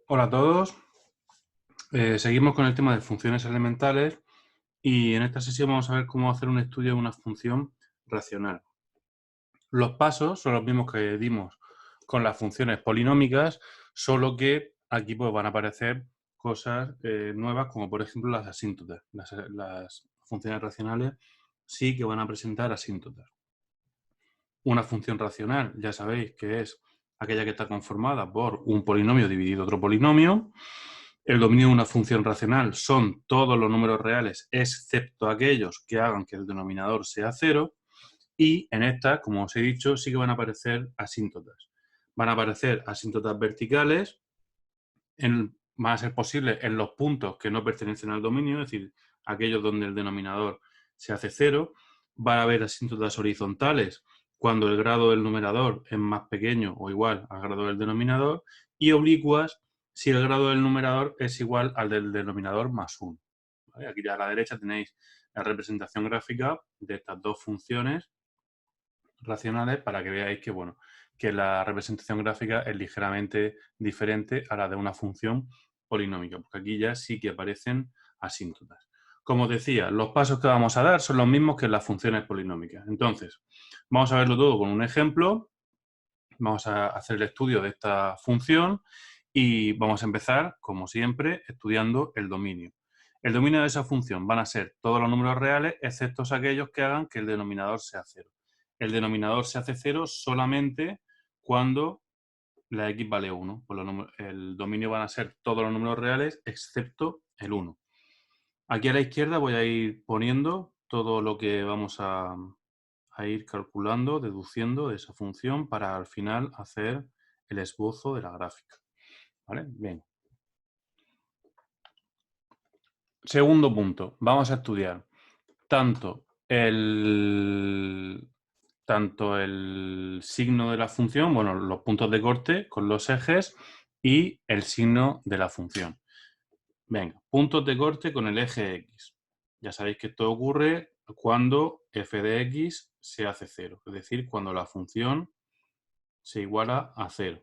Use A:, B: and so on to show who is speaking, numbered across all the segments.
A: Hola a todos. Seguimos con el tema de funciones elementales y en esta sesión vamos a ver cómo hacer un estudio de una función racional. Los pasos son los mismos que dimos con las funciones polinómicas, solo que aquí pues, van a aparecer cosas nuevas como por ejemplo las asíntotas. Las funciones racionales sí que van a presentar asíntotas. Una función racional, ya sabéis que es aquella que está conformada por un polinomio dividido otro polinomio. El dominio de una función racional son todos los números reales excepto aquellos que hagan que el denominador sea cero. Y en esta, como os he dicho, sí que van a aparecer asíntotas. Van a aparecer asíntotas verticales, van a ser posibles en los puntos que no pertenecen al dominio, es decir, aquellos donde el denominador se hace cero. Van a haber asíntotas horizontales cuando el grado del numerador es más pequeño o igual al grado del denominador, y oblicuas si el grado del numerador es igual al del denominador más 1. ¿Vale? Aquí a la derecha tenéis la representación gráfica de estas dos funciones racionales para que veáis que, bueno, que la representación gráfica es ligeramente diferente a la de una función polinómica, porque aquí ya sí que aparecen asíntotas. Como os decía, los pasos que vamos a dar son los mismos que en las funciones polinómicas. Entonces, vamos a verlo todo con un ejemplo. Vamos a hacer el estudio de esta función y vamos a empezar, como siempre, estudiando el dominio. El dominio de esa función van a ser todos los números reales, excepto aquellos que hagan que el denominador sea cero. El denominador se hace cero solamente cuando la x vale 1. Pues el dominio van a ser todos los números reales, excepto el 1. Aquí a la izquierda voy a ir poniendo todo lo que vamos a ir calculando, deduciendo de esa función para al final hacer el esbozo de la gráfica. ¿Vale? Bien. Segundo punto, vamos a estudiar tanto el signo de la función, bueno, los puntos de corte con los ejes y el signo de la función. Venga, puntos de corte con el eje X. Ya sabéis que esto ocurre cuando f de X se hace cero, es decir, cuando la función se iguala a cero.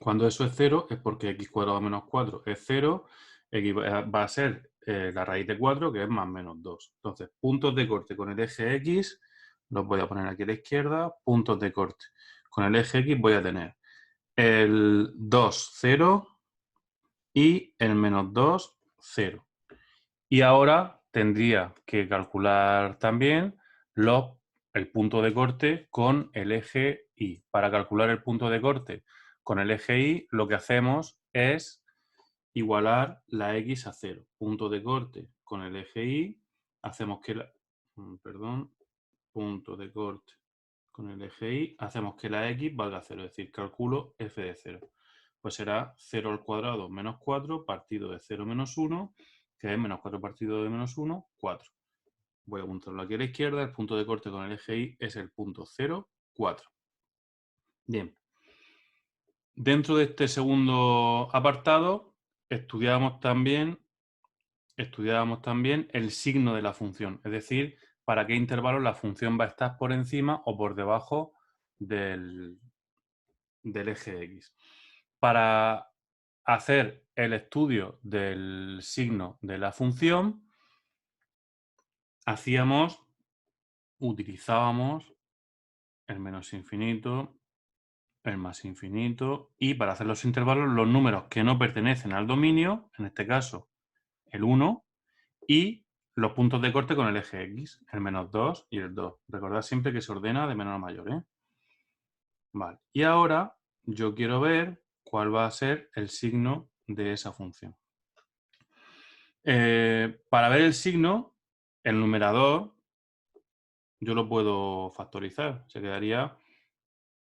A: Cuando eso es cero es porque x cuadrado menos 4 es cero, x va a ser la raíz de 4, que es más menos 2. Entonces, puntos de corte con el eje X, los voy a poner aquí a la izquierda, puntos de corte. Con el eje X voy a tener el 2, 0 y el menos 2, 0. Y ahora tendría que calcular también el punto de corte con el eje Y. Para calcular el punto de corte con el eje Y, lo que hacemos es igualar la X a 0. Punto de corte con el eje Y, hacemos que punto de corte con el eje Y, hacemos que la X valga 0, es decir, calculo f de 0. Pues será 0 al cuadrado menos 4 partido de 0 menos 1, que es menos 4 partido de menos 1, 4. Voy a apuntarlo aquí a la izquierda, el punto de corte con el eje Y es el punto 0, 4. Bien. Dentro de este segundo apartado, estudiábamos también el signo de la función, es decir, para qué intervalo la función va a estar por encima o por debajo del eje X. Para hacer el estudio del signo de la función, utilizábamos el menos infinito, el más infinito, y para hacer los intervalos, los números que no pertenecen al dominio, en este caso el 1, y los puntos de corte con el eje X, el menos 2 y el 2. Recordad siempre que se ordena de menor a mayor, ¿eh? Vale. Y ahora yo quiero ver cuál va a ser el signo de esa función. Para ver el signo, el numerador, yo lo puedo factorizar. Se quedaría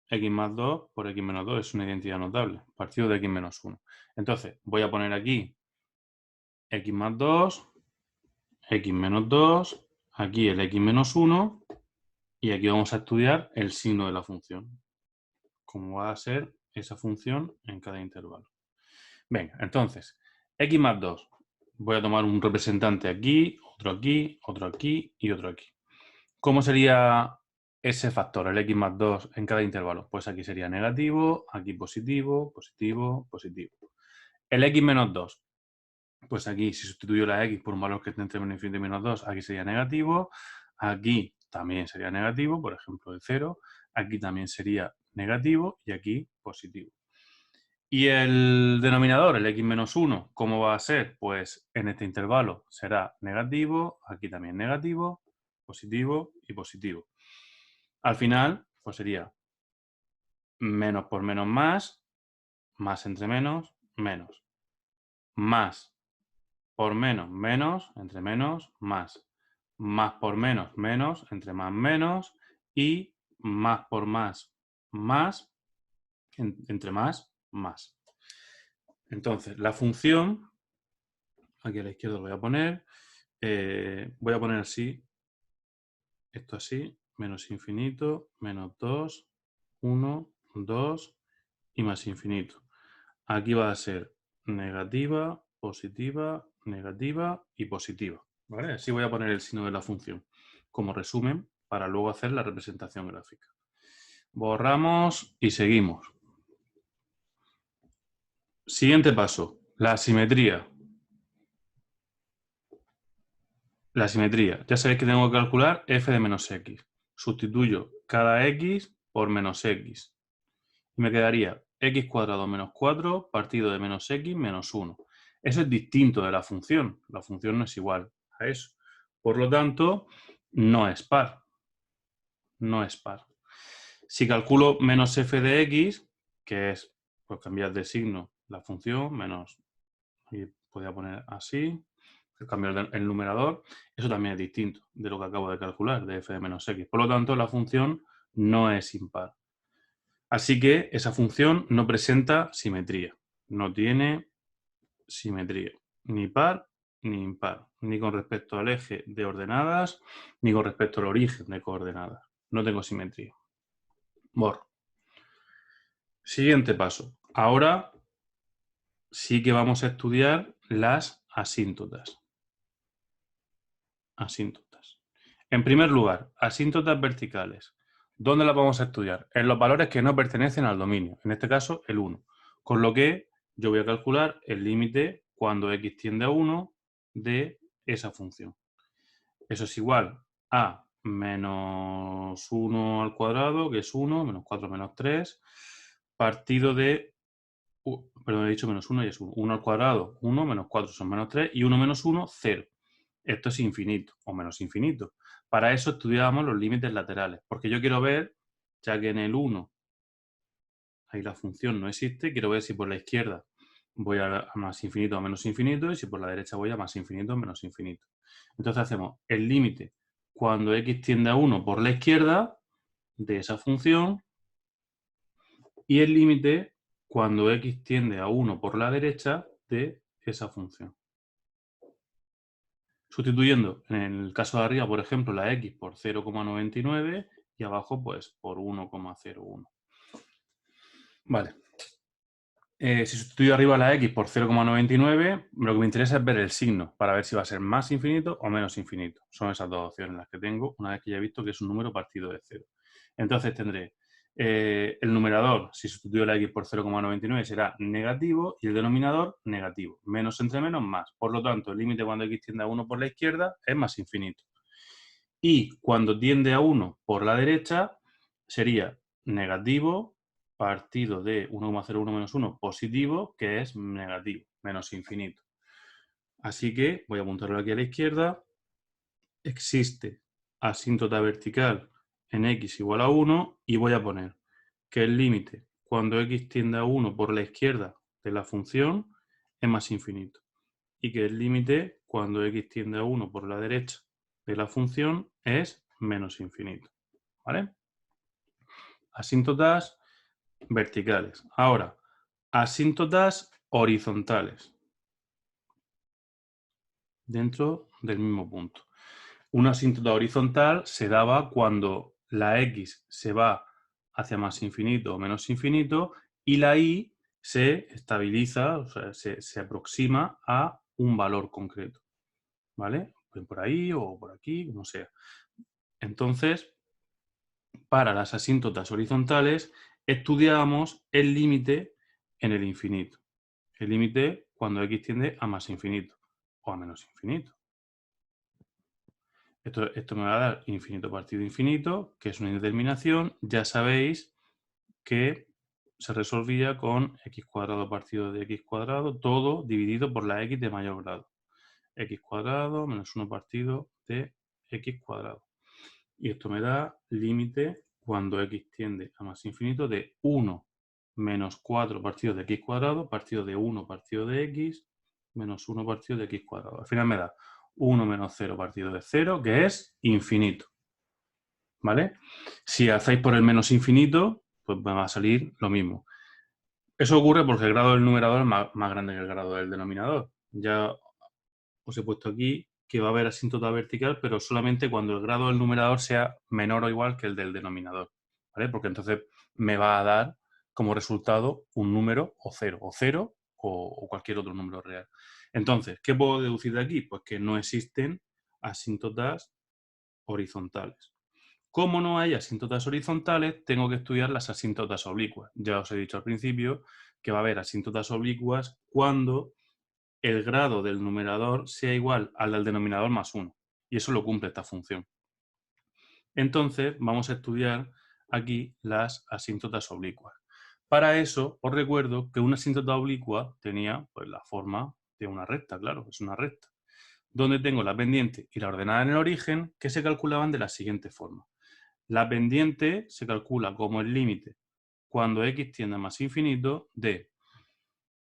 A: x más 2 por x menos 2. Es una identidad notable, partido de x menos 1. Entonces, voy a poner aquí x más 2, x menos 2, aquí el x menos 1, y aquí vamos a estudiar el signo de la función. Cómo va a ser esa función en cada intervalo. Venga, entonces, x más 2. Voy a tomar un representante aquí, otro aquí, otro aquí y otro aquí. ¿Cómo sería ese factor, el x más 2 en cada intervalo? Pues aquí sería negativo, aquí positivo, positivo, positivo. El x menos 2. Pues aquí, si sustituyo la x por un valor que esté entre menos infinito y menos 2, aquí sería negativo. Aquí también sería negativo, por ejemplo, el 0. Aquí también sería negativo y aquí positivo. Y el denominador, el x menos 1, ¿cómo va a ser? Pues en este intervalo será negativo, aquí también negativo, positivo y positivo. Al final, pues sería menos por menos más entre menos, menos. Más por menos, menos, entre menos, más. Más por menos, menos, entre más, menos. Y más por más, entre más, más. Entonces, la función, aquí a la izquierda lo voy a poner así, esto así, menos infinito, menos 2, 1, 2 y más infinito. Aquí va a ser negativa, positiva, negativa y positiva. ¿Vale? Así voy a poner el signo de la función como resumen para luego hacer la representación gráfica. Borramos y seguimos. Siguiente paso, la simetría. La simetría. Ya sabéis que tengo que calcular f de menos x. Sustituyo cada x por menos x. Y me quedaría x cuadrado menos 4 partido de menos x menos 1. Eso es distinto de la función. La función no es igual a eso. Por lo tanto, no es par. No es par. Si calculo menos f de x, que es pues, cambiar de signo la función, menos, y podría poner así, cambiar el numerador, eso también es distinto de lo que acabo de calcular, de f de menos x. Por lo tanto, la función no es impar. Así que esa función no presenta simetría. No tiene simetría. Ni par ni impar. Ni con respecto al eje de ordenadas, ni con respecto al origen de coordenadas. No tengo simetría. Borro. Siguiente paso. Ahora sí que vamos a estudiar las asíntotas. Asíntotas. En primer lugar, asíntotas verticales. ¿Dónde las vamos a estudiar? En los valores que no pertenecen al dominio, en este caso el 1. Con lo que yo voy a calcular el límite cuando x tiende a 1 de esa función. Eso es igual a menos 1 al cuadrado, que es 1, menos 4 menos 3, partido de, perdón, he dicho menos 1 y es 1. 1 al cuadrado, 1, menos 4 son menos 3, y 1 menos 1, 0. Esto es infinito o menos infinito. Para eso estudiábamos los límites laterales, porque yo quiero ver, ya que en el 1 ahí la función no existe, quiero ver si por la izquierda voy a más infinito o menos infinito y si por la derecha voy a más infinito o menos infinito. Entonces hacemos el límite cuando x tiende a 1 por la izquierda de esa función y el límite cuando x tiende a 1 por la derecha de esa función. Sustituyendo en el caso de arriba, por ejemplo, la x por 0,99 y abajo pues por 1,01. Vale. Si sustituyo arriba la x por 0,99, lo que me interesa es ver el signo para ver si va a ser más infinito o menos infinito. Son esas dos opciones las que tengo una vez que ya he visto que es un número partido de 0. Entonces tendré el numerador, si sustituyo la x por 0,99 será negativo y el denominador negativo. Menos entre menos, más. Por lo tanto, el límite cuando x tiende a 1 por la izquierda es más infinito. Y cuando tiende a 1 por la derecha sería negativo partido de 1,01 menos 1 positivo, que es negativo, menos infinito. Así que voy a apuntarlo aquí a la izquierda. Existe asíntota vertical en x igual a 1 y voy a poner que el límite cuando x tiende a 1 por la izquierda de la función es más infinito y que el límite cuando x tiende a 1 por la derecha de la función es menos infinito. ¿Vale? Asíntotas verticales. Ahora, asíntotas horizontales dentro del mismo punto. Una asíntota horizontal se daba cuando la x se va hacia más infinito o menos infinito y la y se estabiliza, o sea, se aproxima a un valor concreto. ¿Vale? Por ahí o por aquí, como sea. Entonces, para las asíntotas horizontales, estudiábamos el límite en el infinito. el límite cuando x tiende a más infinito o a menos infinito. Esto me va a dar infinito partido infinito, que es una indeterminación. Ya sabéis que se resolvía con x cuadrado partido de x cuadrado, todo dividido por la x de mayor grado. X cuadrado menos 1 partido de x cuadrado. Y esto me da límite cuando x tiende a más infinito de 1 menos 4 partido de x cuadrado, partido de 1 partido de x, menos 1 partido de x cuadrado. Al final me da 1 menos 0 partido de 0, que es infinito. ¿Vale? Si hacéis por el menos infinito, pues me va a salir lo mismo. Eso ocurre porque el grado del numerador es más grande que el grado del denominador. Ya os he puesto aquí que va a haber asíntota vertical, pero solamente cuando el grado del numerador sea menor o igual que el del denominador, ¿vale? Porque entonces me va a dar como resultado un número o cero o cualquier otro número real. Entonces, ¿qué puedo deducir de aquí? Pues que no existen asíntotas horizontales. Como no hay asíntotas horizontales, tengo que estudiar las asíntotas oblicuas. Ya os he dicho al principio que va a haber asíntotas oblicuas cuando el grado del numerador sea igual al del denominador más 1. Y eso lo cumple esta función. Entonces, vamos a estudiar aquí las asíntotas oblicuas. Para eso, os recuerdo que una asíntota oblicua tenía pues, la forma de una recta, claro, es una recta, donde tengo la pendiente y la ordenada en el origen, que se calculaban de la siguiente forma. La pendiente se calcula como el límite cuando x tiende a más infinito de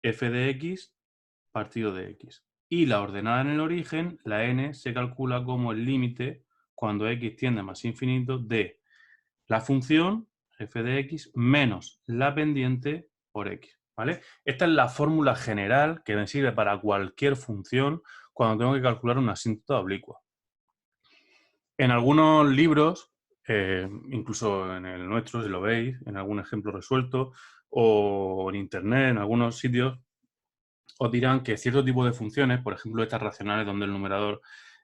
A: f de x partido de x. Y la ordenada en el origen, la n, se calcula como el límite cuando x tiende a más infinito de la función f de x menos la pendiente por x. ¿Vale? Esta es la fórmula general que me sirve para cualquier función cuando tengo que calcular una asíntota oblicua. En algunos libros, incluso en el nuestro, si lo veis, en algún ejemplo resuelto, o en internet, en algunos sitios, os dirán que cierto tipo de funciones, por ejemplo estas racionales donde el numerador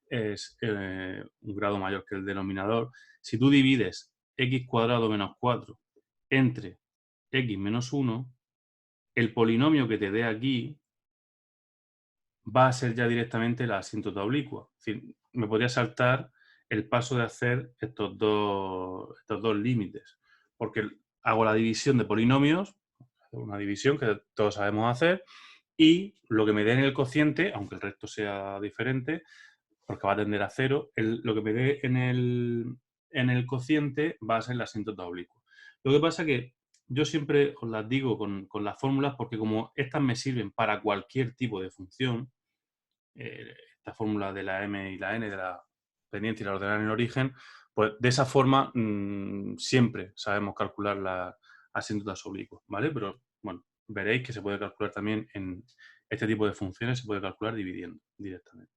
A: es un grado mayor que el denominador, si tú divides x cuadrado menos 4 entre x menos 1, el polinomio que te dé aquí va a ser ya directamente la asíntota oblicua. Es decir, me podría saltar el paso de hacer estos dos límites, porque hago la división de polinomios, una división que todos sabemos hacer, y lo que me dé en el cociente, aunque el resto sea diferente, porque va a tender a 0, lo que me dé en el cociente va a ser la asíntota oblicua. Lo que pasa es que yo siempre os las digo con las fórmulas porque como estas me sirven para cualquier tipo de función, esta fórmula de la m y la n, de la pendiente y la ordenada en el origen, pues de esa forma siempre sabemos calcular las asíntotas oblicuas, ¿vale? Pero bueno, veréis que se puede calcular también en este tipo de funciones, se puede calcular dividiendo directamente.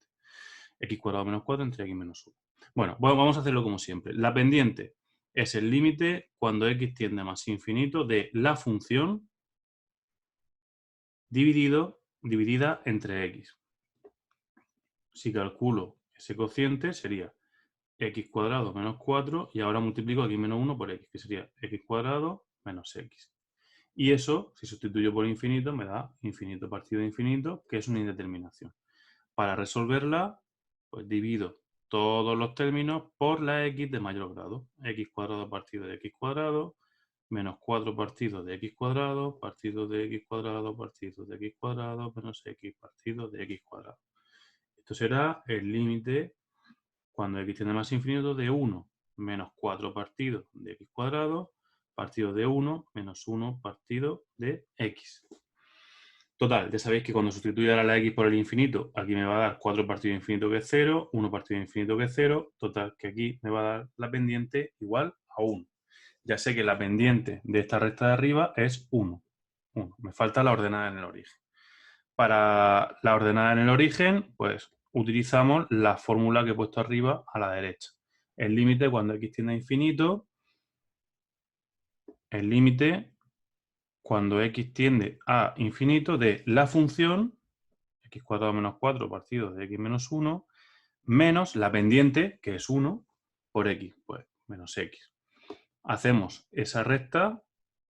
A: X cuadrado menos 4 entre x menos 1. Bueno, vamos a hacerlo como siempre. La pendiente es el límite cuando x tiende a más infinito de la función dividida entre x. Si calculo ese cociente sería x cuadrado menos 4 y ahora multiplico x menos 1 por x, que sería x cuadrado menos x. Y eso, si sustituyo por infinito, me da infinito partido de infinito, que es una indeterminación. Para resolverla, pues divido todos los términos por la x de mayor grado. X cuadrado partido de x cuadrado, menos 4 partido de x cuadrado, partido de x cuadrado, partido de x cuadrado, menos x partido de x cuadrado. Esto será el límite cuando x tiende a más infinito de 1 menos 4 partido de x cuadrado, partido de 1 menos 1 partido de x. Total, ya sabéis que cuando sustituyo ahora la x por el infinito, aquí me va a dar 4 partido de infinito que es 0, 1 partido de infinito que es 0, total, que aquí me va a dar la pendiente igual a 1. Ya sé que la pendiente de esta recta de arriba es 1. Me falta la ordenada en el origen. Para la ordenada en el origen, pues utilizamos la fórmula que he puesto arriba a la derecha. El límite cuando x tiende a infinito, el límite cuando x tiende a infinito de la función x cuadrado menos 4 partido de x menos 1 menos la pendiente, que es 1, por x, pues menos x. Hacemos esa recta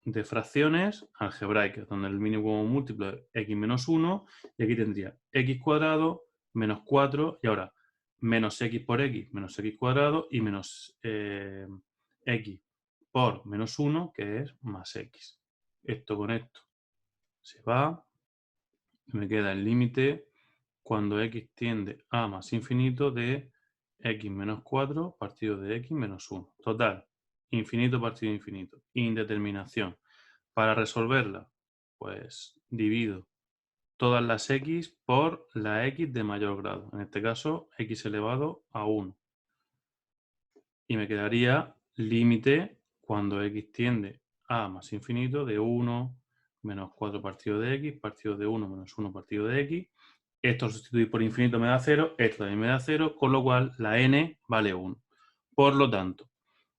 A: de fracciones algebraicas, donde el mínimo común múltiplo es x menos 1, y aquí tendría x cuadrado menos 4, y ahora menos x por x menos x cuadrado, y menos x por menos 1, que es más x. Esto con esto se va, y me queda el límite cuando x tiende a más infinito de x menos 4 partido de x menos 1. Total, infinito partido de infinito. Indeterminación. Para resolverla, pues divido todas las x por la x de mayor grado. En este caso, x elevado a 1. Y me quedaría límite cuando x tiende a más infinito de 1 menos 4 partido de x, partido de 1 menos 1 partido de x. Esto sustituir por infinito me da 0, esto también me da 0, con lo cual la n vale 1. Por lo tanto,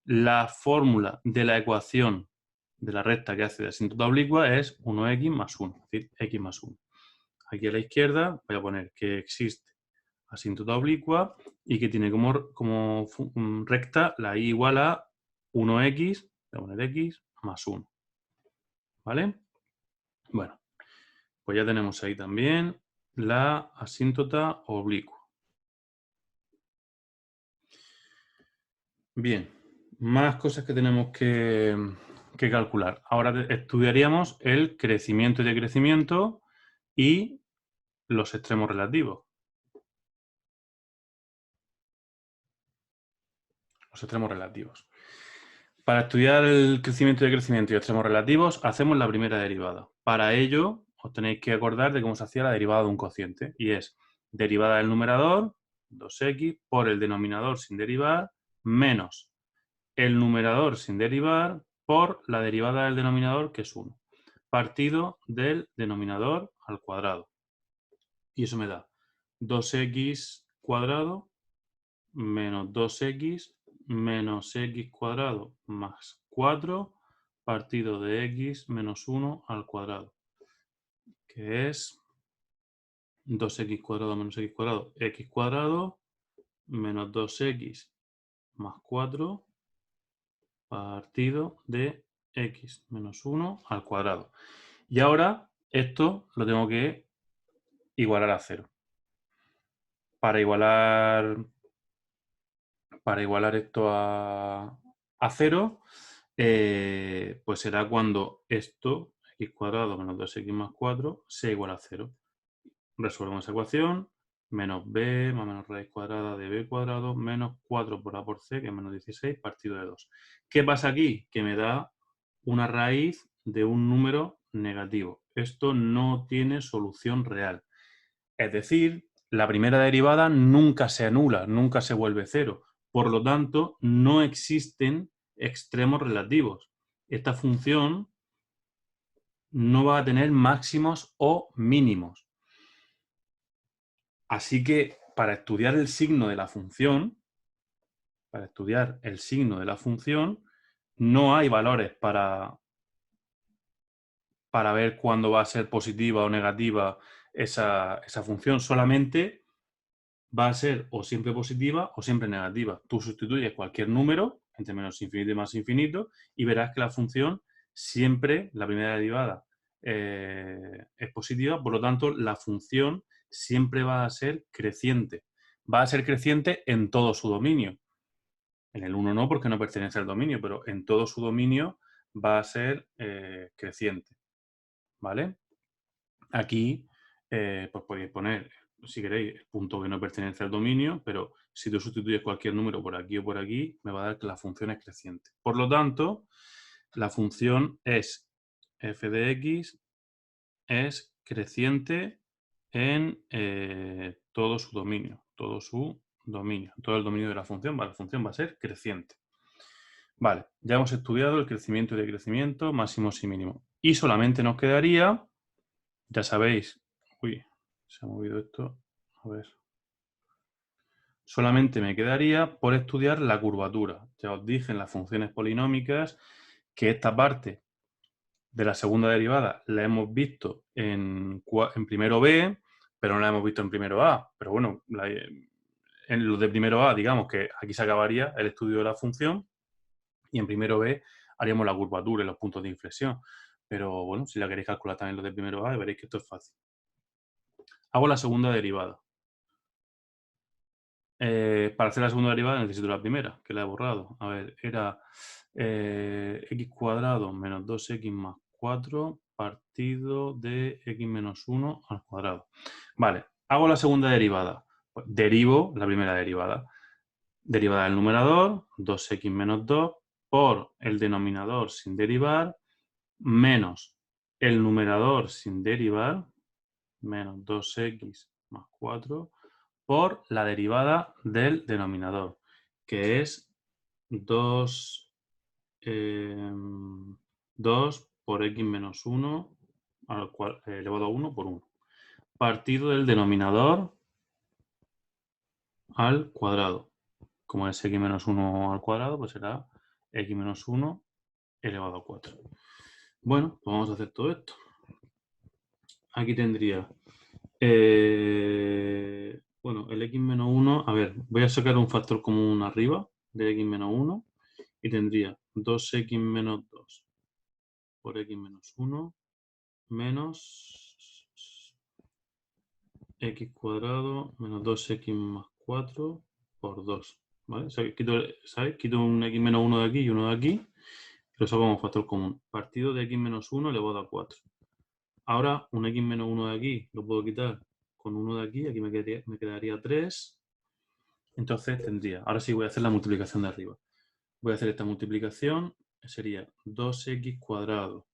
A: la fórmula de la ecuación de la recta que hace de asíntota oblicua es 1x más 1, es decir, x más 1. Aquí a la izquierda voy a poner que existe asíntota oblicua y que tiene como recta la y igual a 1x, voy a poner x más 1. ¿Vale? Bueno, pues ya tenemos ahí también la asíntota oblicua. Bien, más cosas que tenemos que calcular. Ahora estudiaríamos el crecimiento y decrecimiento y los extremos relativos. Los extremos relativos. Para estudiar el crecimiento y decrecimiento y extremos relativos, hacemos la primera derivada. Para ello, os tenéis que acordar de cómo se hacía la derivada de un cociente. Y es derivada del numerador, 2x, por el denominador sin derivar, menos el numerador sin derivar por la derivada del denominador, que es 1. Partido del denominador al cuadrado. Y eso me da 2x cuadrado menos 2x menos x cuadrado más 4 partido de x menos 1 al cuadrado, que es 2x cuadrado menos x cuadrado menos 2x más 4 partido de x menos 1 al cuadrado. Y ahora esto lo tengo que igualar a 0. Para igualar esto a 0, pues será cuando esto, x cuadrado menos 2x más 4, sea igual a 0. Resolvemos esa ecuación, menos b más menos raíz cuadrada de b cuadrado menos 4 por a por c, que es menos 16, partido de 2. ¿Qué pasa aquí? Que me da una raíz de un número negativo. Esto no tiene solución real. Es decir, la primera derivada nunca se anula, nunca se vuelve cero. Por lo tanto, no existen extremos relativos. Esta función no va a tener máximos o mínimos. Así que para estudiar el signo de la función, no hay valores para ver cuándo va a ser positiva o negativa esa función. Solamente va a ser o siempre positiva o siempre negativa. Tú sustituyes cualquier número entre menos infinito y más infinito y verás que la función siempre, la primera derivada, es positiva. Por lo tanto, la función siempre va a ser creciente. Va a ser creciente en todo su dominio. En el 1 no, porque no pertenece al dominio, pero en todo su dominio va a ser creciente. ¿Vale? Aquí pues podéis poner, si queréis, el punto que no pertenece al dominio, pero si tú sustituyes cualquier número por aquí o por aquí, me va a dar que la función es creciente. Por lo tanto, la función es f de x es creciente en todo su dominio, todo el dominio de la función va a ser creciente. Vale, ya hemos estudiado el crecimiento y decrecimiento, máximos y mínimos. Y solamente nos quedaría, ya sabéis, uy, se ha movido esto, a ver. Solamente me quedaría por estudiar la curvatura. Ya os dije en las funciones polinómicas que esta parte de la segunda derivada la hemos visto en primero B, pero no la hemos visto en primero A. Pero bueno, en los de primero A, digamos que aquí se acabaría el estudio de la función y en primero B haríamos la curvatura y los puntos de inflexión. Pero bueno, si la queréis calcular también los de primero A, veréis que esto es fácil. Hago la segunda derivada. Para hacer la segunda derivada necesito la primera, que la he borrado. A ver, era x cuadrado menos 2x más 4 partido de x menos 1 al cuadrado. Vale, hago la segunda derivada. Pues derivo la primera derivada. Derivada del numerador, 2x menos 2, por el denominador sin derivar, menos el numerador sin derivar, menos 2x más 4, por la derivada del denominador, que es 2, 2 por x menos 1 elevado a 1 por 1. Partido del denominador al cuadrado. Como es x menos 1 al cuadrado, pues será x menos 1 elevado a 4. Bueno, pues vamos a hacer todo esto. Aquí tendría, bueno, el x menos 1, a ver, voy a sacar un factor común arriba de x menos 1 y tendría 2x menos 2 por x menos 1 menos x cuadrado menos 2x más 4 por 2. ¿Vale? O sea, quito un x menos 1 de aquí y uno de aquí y lo saco como factor común. Partido de x menos 1 elevado a 4. Ahora un x menos 1 de aquí lo puedo quitar con 1 de aquí me quedaría 3. Entonces tendría, ahora sí voy a hacer la multiplicación de arriba. Voy a hacer esta multiplicación, sería 2x cuadrado.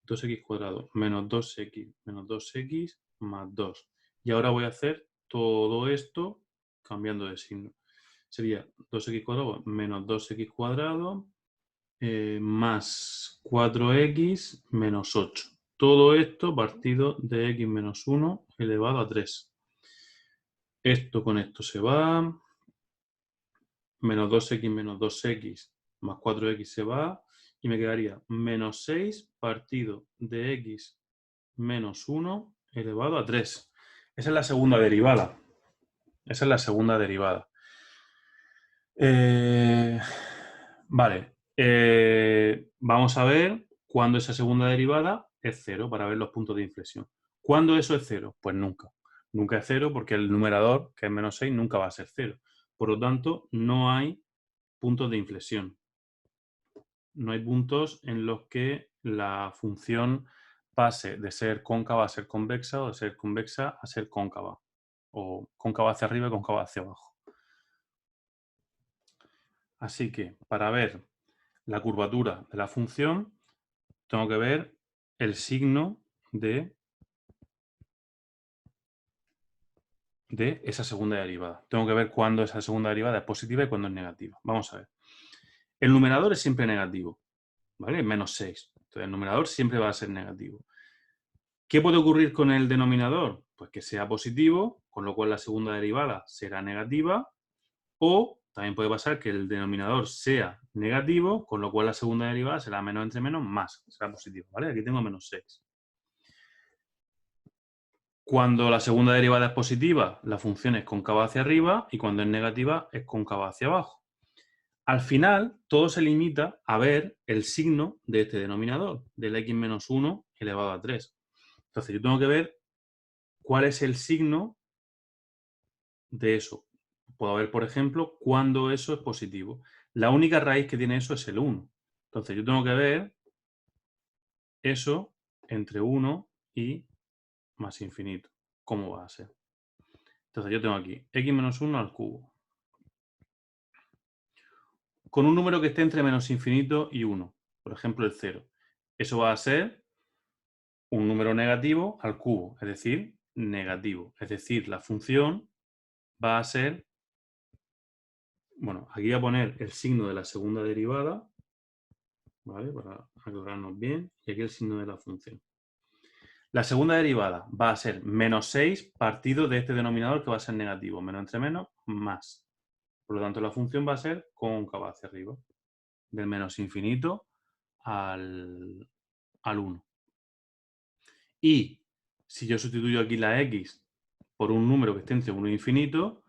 A: 2x cuadrado menos 2x más 2. Y ahora voy a hacer todo esto cambiando de signo. Sería 2x cuadrado menos 2x cuadrado más 4x menos 8. Todo esto partido de x menos 1 elevado a 3. Esto con esto se va. Menos 2x más 4x se va. Y me quedaría menos 6 partido de x menos 1 elevado a 3. Esa es la segunda derivada. Esa es la segunda derivada. Vale. Vamos a ver cuándo esa segunda derivada es 0 para ver los puntos de inflexión. ¿Cuándo eso es 0? Pues nunca. Nunca es 0 porque el numerador, que es menos 6, nunca va a ser 0. Por lo tanto, no hay puntos de inflexión. No hay puntos en los que la función pase de ser cóncava a ser convexa o de ser convexa a ser cóncava. O cóncava hacia arriba y cóncava hacia abajo. Así que para ver la curvatura de la función tengo que ver el signo de esa segunda derivada. Tengo que ver cuándo esa segunda derivada es positiva y cuándo es negativa. Vamos a ver. El numerador es siempre negativo, ¿vale? Menos 6. Entonces el numerador siempre va a ser negativo. ¿Qué puede ocurrir con el denominador? Pues que sea positivo, con lo cual la segunda derivada será negativa, o también puede pasar que el denominador sea negativo, con lo cual la segunda derivada será menos entre menos más, será positivo, ¿vale? Aquí tengo menos 6. Cuando la segunda derivada es positiva, la función es cóncava hacia arriba, y cuando es negativa, es cóncava hacia abajo. Al final, todo se limita a ver el signo de este denominador, del x menos 1 elevado a 3. Entonces, yo tengo que ver cuál es el signo de eso. Puedo ver, por ejemplo, cuándo eso es positivo. La única raíz que tiene eso es el 1. Entonces, yo tengo que ver eso entre 1 y más infinito. ¿Cómo va a ser? Entonces, yo tengo aquí x menos 1 al cubo. Con un número que esté entre menos infinito y 1. Por ejemplo, el 0. Eso va a ser un número negativo al cubo, es decir, negativo. Es decir, la función va a ser, bueno, aquí voy a poner el signo de la segunda derivada, ¿vale? Para aclararnos bien, y aquí el signo de la función. La segunda derivada va a ser menos 6 partido de este denominador que va a ser negativo, menos entre menos, más. Por lo tanto, la función va a ser cóncava hacia arriba, del menos infinito al 1. Y si yo sustituyo aquí la x por un número que esté entre 1 e infinito,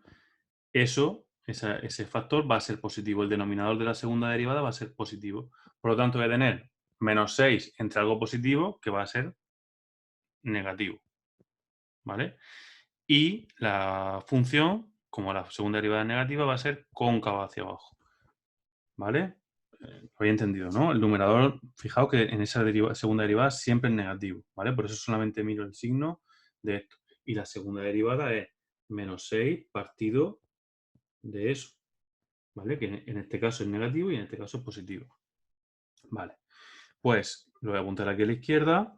A: eso ese factor va a ser positivo. El denominador de la segunda derivada va a ser positivo. Por lo tanto, voy a tener menos 6 entre algo positivo que va a ser negativo. ¿Vale? Y la función, como la segunda derivada es negativa, va a ser cóncava hacia abajo. ¿Vale? Lo había entendido, ¿no? El numerador, fijaos que en esa segunda derivada siempre es negativo, ¿vale? Por eso solamente miro el signo de esto. Y la segunda derivada es menos 6 partido de eso, ¿vale? Que en este caso es negativo y en este caso es positivo. Vale. Pues lo voy a apuntar aquí a la izquierda,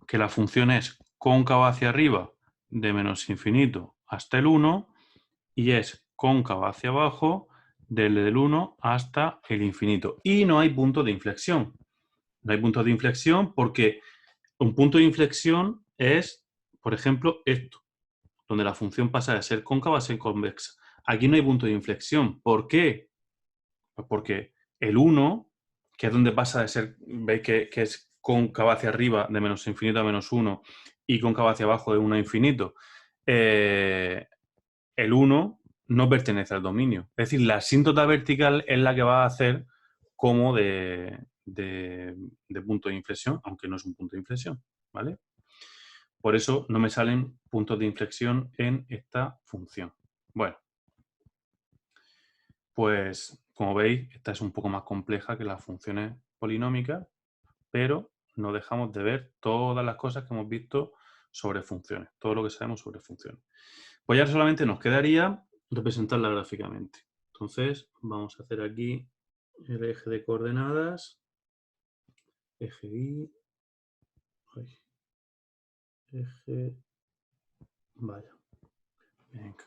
A: que la función es cóncava hacia arriba de menos infinito hasta el 1 y es cóncava hacia abajo del 1 hasta el infinito. Y no hay punto de inflexión. No hay punto de inflexión porque un punto de inflexión es, por ejemplo, esto, donde la función pasa de ser cóncava a ser convexa. Aquí no hay punto de inflexión. ¿Por qué? Pues porque el 1, que es donde pasa de ser, veis que es cóncava hacia arriba de menos infinito a menos 1 y cóncava hacia abajo de 1 a infinito, el 1 no pertenece al dominio. Es decir, la asíntota vertical es la que va a hacer como de punto de inflexión, aunque no es un punto de inflexión, ¿vale? Por eso no me salen puntos de inflexión en esta función. Bueno, pues como veis, esta es un poco más compleja que las funciones polinómicas, pero no dejamos de ver todas las cosas que hemos visto sobre funciones, todo lo que sabemos sobre funciones. Pues ya solamente nos quedaría representarla gráficamente. Entonces, vamos a hacer aquí el eje de coordenadas, eje Y, eje, vaya, venga.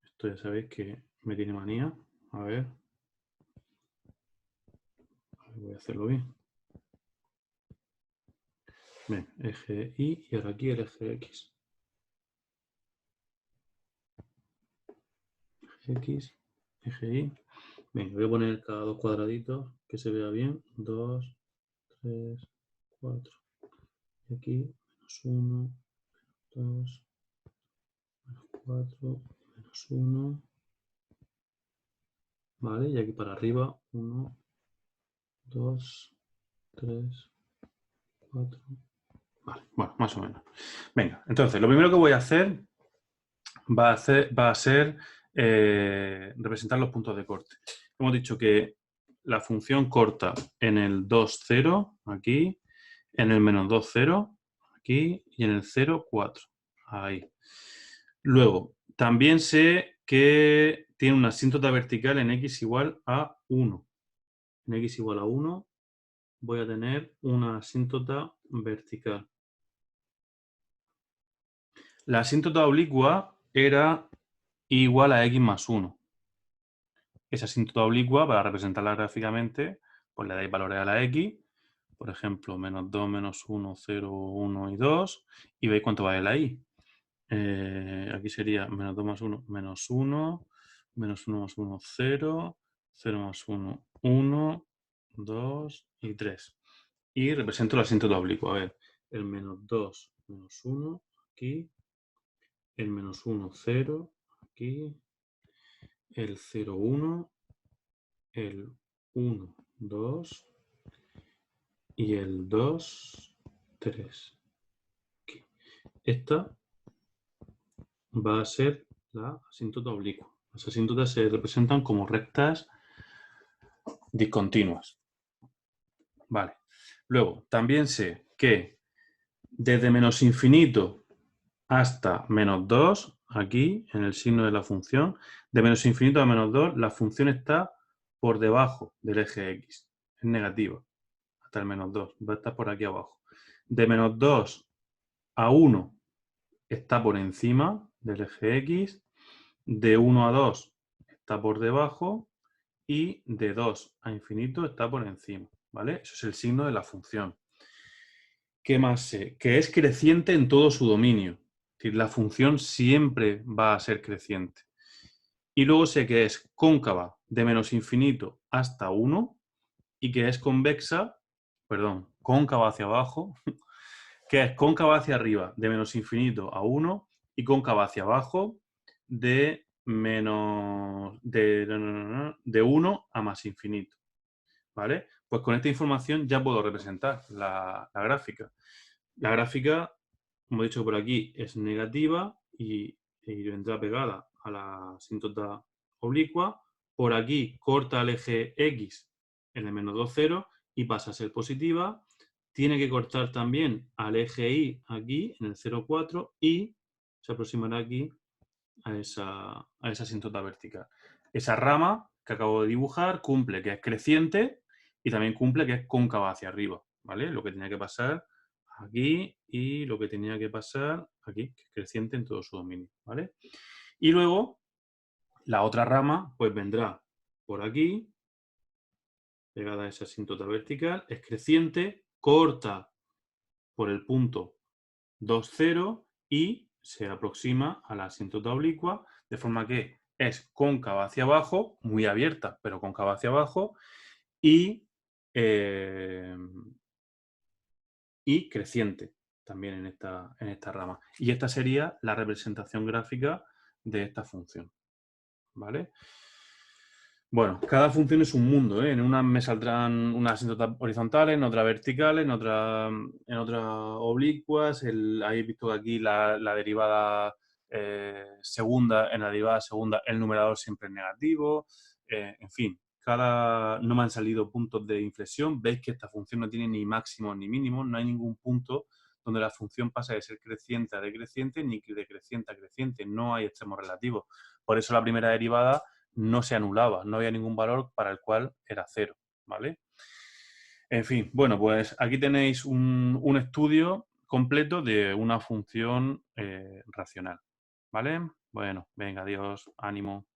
A: Esto ya sabéis que me tiene manía. A ver, voy a hacerlo bien. Bien, eje Y y ahora aquí el eje X. Eje X, eje Y. Bien, voy a poner cada dos cuadraditos que se vea bien. 2, 3, 4. Y aquí, menos 1, 2, menos 4, menos 1. Vale, y aquí para arriba, 1, 2, 3, 4. Vale, bueno, más o menos. Venga, entonces, lo primero que voy a hacer va a ser representar los puntos de corte. Hemos dicho que la función corta en el 2, 0, aquí, en el menos 2, 0, aquí, y en el 0, 4. Ahí. Luego, también sé que tiene una asíntota vertical en x igual a 1. En x igual a 1 voy a tener una asíntota vertical. La asíntota oblicua era igual a x más 1. Esa asíntota oblicua, para representarla gráficamente, pues le dais valores a la x, por ejemplo, menos 2, menos 1, 0, 1 y 2, y veis cuánto vale la y. Aquí sería menos 2 más 1, menos 1, menos 1 más 1, 0, 0 más 1, 1, 2 y 3. Y represento la asíntota oblicua. A ver, el menos 2, menos 1, aquí, el menos 1, 0, aquí, el 0, 1, el 1, 2 y el 2, 3. Aquí. Esta va a ser la asíntota oblicua. Las asíntotas se representan como rectas discontinuas. Vale. Luego, también sé que desde menos infinito hasta menos 2, aquí, en el signo de la función, de menos infinito a menos 2, la función está por debajo del eje X. Es negativa. Hasta el menos 2. Va a estar por aquí abajo. De menos 2 a 1 está por encima del eje X. De 1 a 2 está por debajo. Y de 2 a infinito está por encima. ¿Vale? Eso es el signo de la función. ¿Qué más sé? Que es creciente en todo su dominio. Es decir, la función siempre va a ser creciente. Y luego sé que es cóncava de menos infinito hasta 1 y que es convexa, perdón, cóncava hacia abajo, que es cóncava hacia arriba de menos infinito a 1 y cóncava hacia abajo de 1 a más infinito. ¿Vale? Pues con esta información ya puedo representar la gráfica. La gráfica, como he dicho por aquí, es negativa y vendrá pegada a la asíntota oblicua. Por aquí corta el eje X en el menos 2, 0 y pasa a ser positiva. Tiene que cortar también al eje Y aquí en el 0, 4 y se aproximará aquí a esa asíntota vertical. Esa rama que acabo de dibujar cumple que es creciente y también cumple que es cóncava hacia arriba, ¿vale? Lo que tenía que pasar aquí y lo que tenía que pasar aquí, que es creciente en todo su dominio, ¿vale? Y luego la otra rama pues vendrá por aquí, pegada a esa asíntota vertical, es creciente, corta por el punto 2, 0 y se aproxima a la asíntota oblicua, de forma que es cóncava hacia abajo, muy abierta, pero cóncava hacia abajo, y creciente también en esta rama. Y esta sería la representación gráfica de esta función, ¿vale? Bueno, cada función es un mundo, ¿eh? En una me saldrán unas asíntotas horizontales, en otra verticales, en otra oblicuas. Habéis visto que aquí la derivada segunda, en la derivada segunda el numerador siempre es negativo. En fin, no me han salido puntos de inflexión. Veis que esta función no tiene ni máximos ni mínimos. No hay ningún punto donde la función pasa de ser creciente a decreciente, ni de creciente a creciente. No hay extremos relativos. Por eso la primera derivada no se anulaba, no había ningún valor para el cual era 0, ¿vale? En fin, bueno, pues aquí tenéis un estudio completo de una función racional, ¿vale? Bueno, venga, adiós, ánimo.